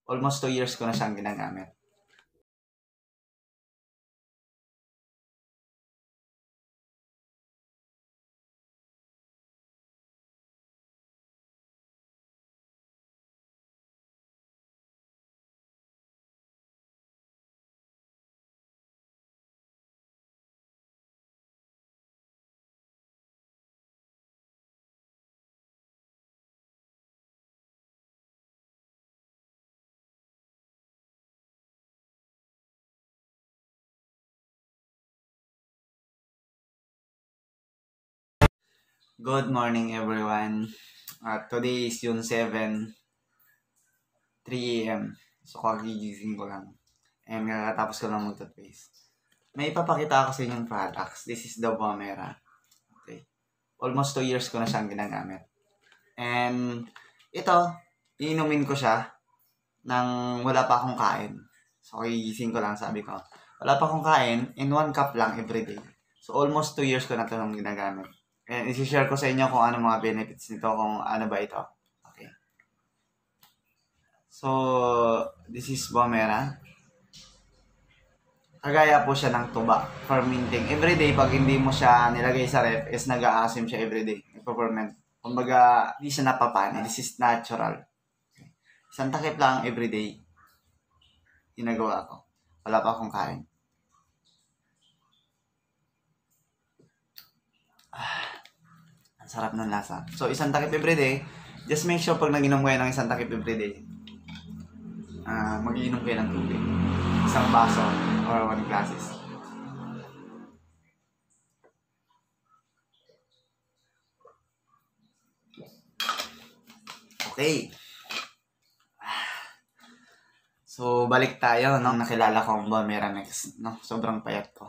Almost 2 years ko na siyang ginagamit. Good morning everyone. Today is June 7, 3 a.m. So kagigising ko lang. And kakatapos ko lang mag-toothpaste. May ipapakita ako sa inyong products. This is the Bomera. Okay. Almost 2 years ko na siyang ginagamit. And ito, iinumin ko siya nang wala pa akong kain. So kagigising ko lang, sabi ko. Wala pa akong kain, in 1 cup lang everyday. So almost 2 years ko na ito nang ginagamit. And isi-share ko sa inyo kung ano mga benefits nito, kung ano ba ito. Okay. So, this is Bomera. Kagaya po siya ng tuba. Fermenting. Everyday, pag hindi mo siya nilagay sa ref, is nag-aasim siya everyday. Nagpa-ferment. Kumbaga, hindi siya napapani. This is natural. Okay. Isang takip lang everyday. Ginagawa ko. Wala pa akong kain. Sarap ng lasa. So, isang takip everyday. Just make sure pag nag-inom kayo ng isang takip everyday, mag-inom kayo ng tubig. Isang baso or 1 glasses. Okay. So, balik tayo, no? Nakilala ko ang Bomera Next, no? Sobrang payat ko.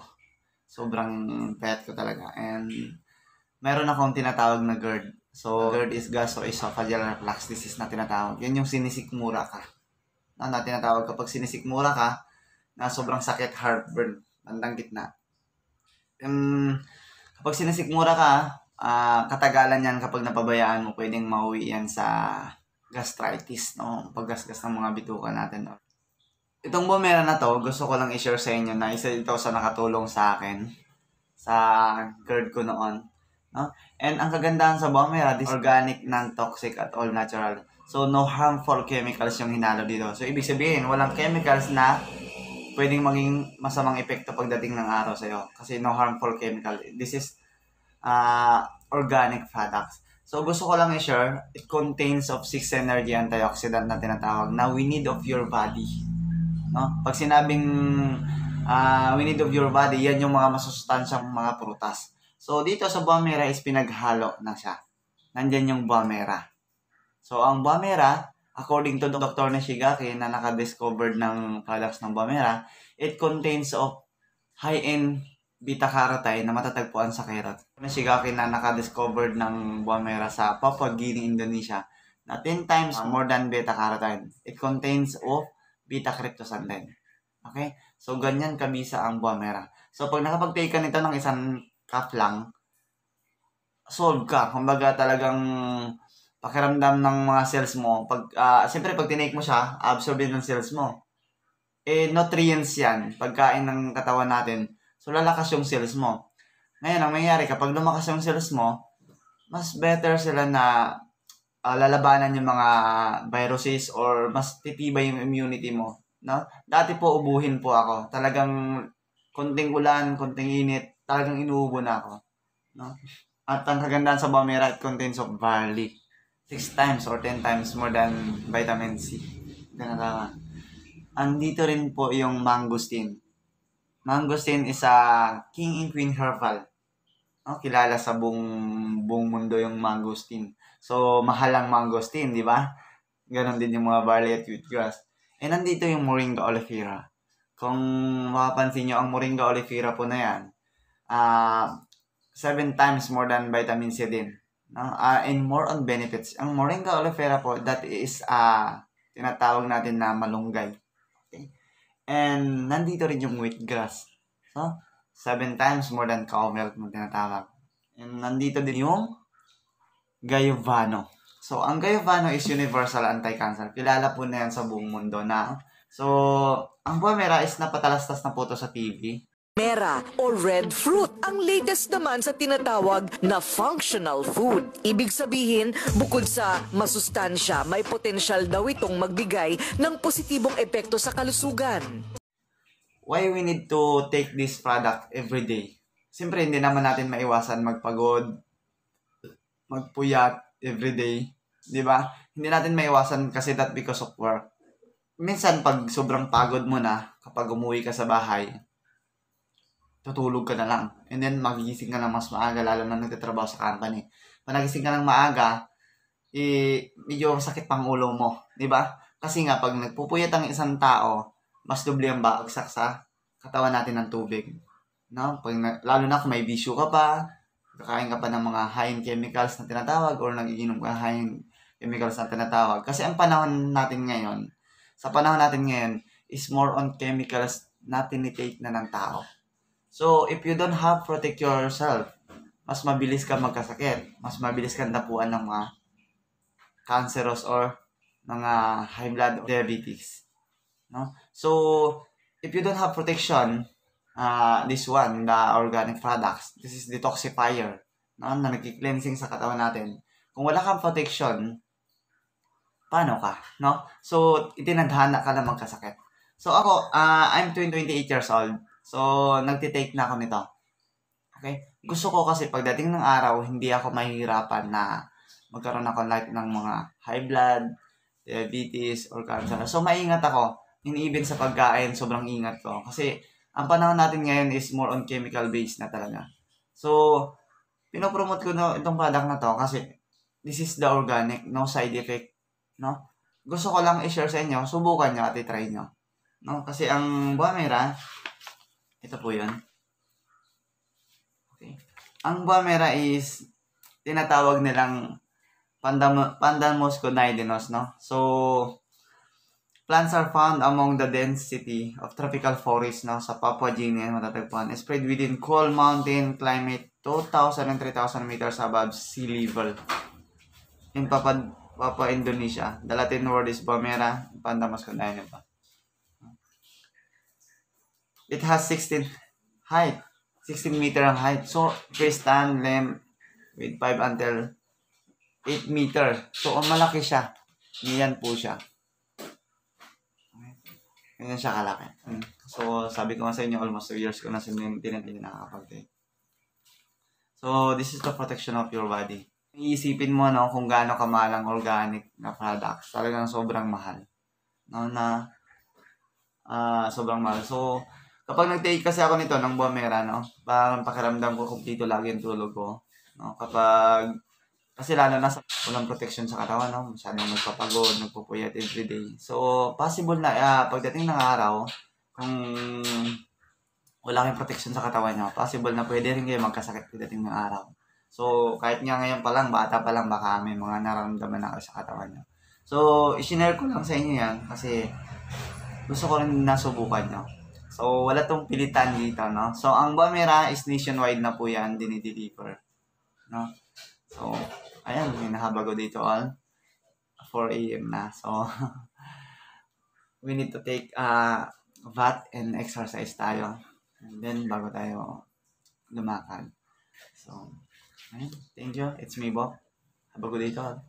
Sobrang payat ko talaga. And meron akong tinatawag na GERD. So, GERD is gastroesophageal reflux disease na tinatawag. Yan yung sinisikmura ka. Na tinatawag kapag sinisikmura ka, na sobrang sakit, heartburn, bandang gitna. Kapag sinisikmura ka, katagalan yan kapag napabayaan mo, pwedeng mauwi yan sa gastritis, no? Paggasgas ng mga bituka natin, no? Itong Bomera na to, gusto ko lang i-share sa inyo na isa ito sa nakatulong sa akin sa GERD ko noon. No? And ang kagandahan sa Bomera, this organic, non-toxic at all natural. So, no harmful chemicals yung hinalo dito. So, ibig sabihin, walang chemicals na pwedeng maging masamang epekto pagdating ng araw sa'yo. Kasi no harmful chemical. This is organic products. So, gusto ko lang i-share, it contains of 6 energy antioxidant na tinatawag na we need of your body. No? Pag sinabing we need of your body, yan yung mga masustansyang mga prutas. So, dito sa Bomera is pinaghalo na siya. Nandyan yung Bomera. So, ang Bomera, according to Dr. Nishigaki na naka-discovered ng products ng Bomera, it contains of high-end beta-carotene na matatagpuan sa carrot. Nishigaki na naka-discovered ng Bomera sa Papua Guinea, Indonesia, na 10 times more than beta-carotene. It contains of beta-cryptosandine. Okay? So, ganyan kabisa ang Bomera. So, pag nakapag-take ka nito ng isang cup lang, solve ka. Kumbaga talagang pakiramdam ng mga cells mo. Siyempre, pag tinake mo siya, absorb din ng cells mo. Nutrients yan. Pagkain ng katawan natin. So, lalakas yung cells mo. Ngayon, ang mangyayari, kapag lumakas yung cells mo, mas better sila na lalabanan yung mga viruses or mas titibay yung immunity mo. No? Dati po, ubuhin po ako. Talagang konting ulan, konting init, talagang inuubo na ako. No? At ang kagandahan sa Bomera, it contains of barley. 6 times or 10 times more than vitamin C. Ganun. Andito rin po yung mangosteen. Mangosteen is a king and queen herbal. No? Kilala sa buong mundo yung mangosteen. So, mahal ang mangosteen, di ba? Ganon din yung mga barley at wheatgrass. And nandito yung Moringa oleifera. Kung mapapansin nyo, ang Moringa oleifera po na yan, 7 times more than vitamin C din. No? And more on benefits. Ang Moringa oleifera po, that is tinatawag natin na malunggay. Okay? And nandito rin yung wheatgrass. So, 7 times more than cow milk mo tinatawag. And nandito din yung Gayovano. So, ang Gayavano is universal anti-cancer. Kilala po na yan sa buong mundo na. So, ang Buamera is napatalastas na po to sa TV. Mera o red fruit, ang latest naman sa tinatawag na functional food. Ibig sabihin, bukod sa masustansya, may potensyal daw itong magbigay ng positibong epekto sa kalusugan. Why we need to take this product every day? Siyempre, hindi naman natin maiwasan magpagod, magpuyat every day. Di ba? Hindi natin maiwasan kasi that because of work. Minsan, pag sobrang pagod mo na, kapag umuwi ka sa bahay, tutulog ka na lang. And then, magigising ka na mas maaga, lalo na nagtatrabaho sa company. Pag nagising ka ng maaga, medyo sakit pang ulo mo. Di ba? Kasi nga, pag nagpupuyat ang isang tao, mas doble ang bagsak sa katawan natin ng tubig. No? Lalo na kung may bisyo ka pa, kakain ka pa ng mga high in chemicals na tinatawag, or nagiginom ka high in chemicals na tinatawag. Kasi ang panahon natin ngayon, is more on chemicals na tinitake na ng tao. So, if you don't have protect yourself, mas mabilis ka magkasakit, mas mabilis kang tapuan ng mga cancerous or mga high blood diabetes. No? So, if you don't have protection, this one, the organic products, this is detoxifier, no? Na nag-cleansing sa katawan natin. Kung wala kang protection, paano ka? No? So, itinadhana ka na magkasakit. So, ako, I'm 28 years old. So, nagtitake na ako nito. Okay? Gusto ko kasi pagdating ng araw, hindi ako mahihirapan na magkaroon ako ng mga high blood, diabetes, or cancer. So, maingat ako. Even sa pagkain, sobrang ingat ko. Kasi, ang panahon natin ngayon is more on chemical-based na talaga. So, pinopromote ko itong product na to kasi this is the organic, no side effect. No? Gusto ko lang i-share sa inyo, subukan nyo at i-try nyo. No? Kasi ang Buamera, ito po yun. Okay. Ang Buamera is tinatawag nilang Pandamusconidinos, no? So, plants are found among the density of tropical forest, no, sa Papua New Guinea, matatagpuan. Spread within cool mountain climate 2,000 and 3,000 meters above sea level. In Papua Indonesia. The Latin word is Buamera, Pandamusconidinos. It has 16 meter ang height. So, stand length with 5 until 8 meter. So, malaki siya. Ganyan po siya. Ganyan siya kalaki. So, sabi ko nga sa inyo, almost 2 years ko na tinatin nakakapag-take. So, this is the protection of your body. Iisipin mo, no, kung gaano kamahal ang organic na products. Talagang sobrang mahal. No, sobrang mahal. So, kapag nag-take kasi ako nito ng Buamera, no, parang pakiramdam ko kumpleto lagi yung tulog ko. No, kasi lalo na sa walang protection sa katawan, no, masyadong nagpapagod, nagpupuyat everyday. So, possible na pagdating ng araw, kung wala kayong protection sa katawan nyo, possible na pwede rin kayo magkasakit pagdating ng araw. So, kahit nga ngayon pa lang, bata pa lang, baka may mga nararamdaman na kayo sa katawan nyo. So, isinare ko lang sa inyo yan kasi gusto ko rin nasubukan nyo. So, wala tong pilitan dito, no? So, ang Buamera is nationwide na po yan, dinideliver. No? So, ayan, hinahaba ko dito all. 4 a.m. na. So, we need to take VAT and exercise tayo. And then, bago tayo lumakad. So, ayan. Thank you. It's me, Bob. Haba ko dito all.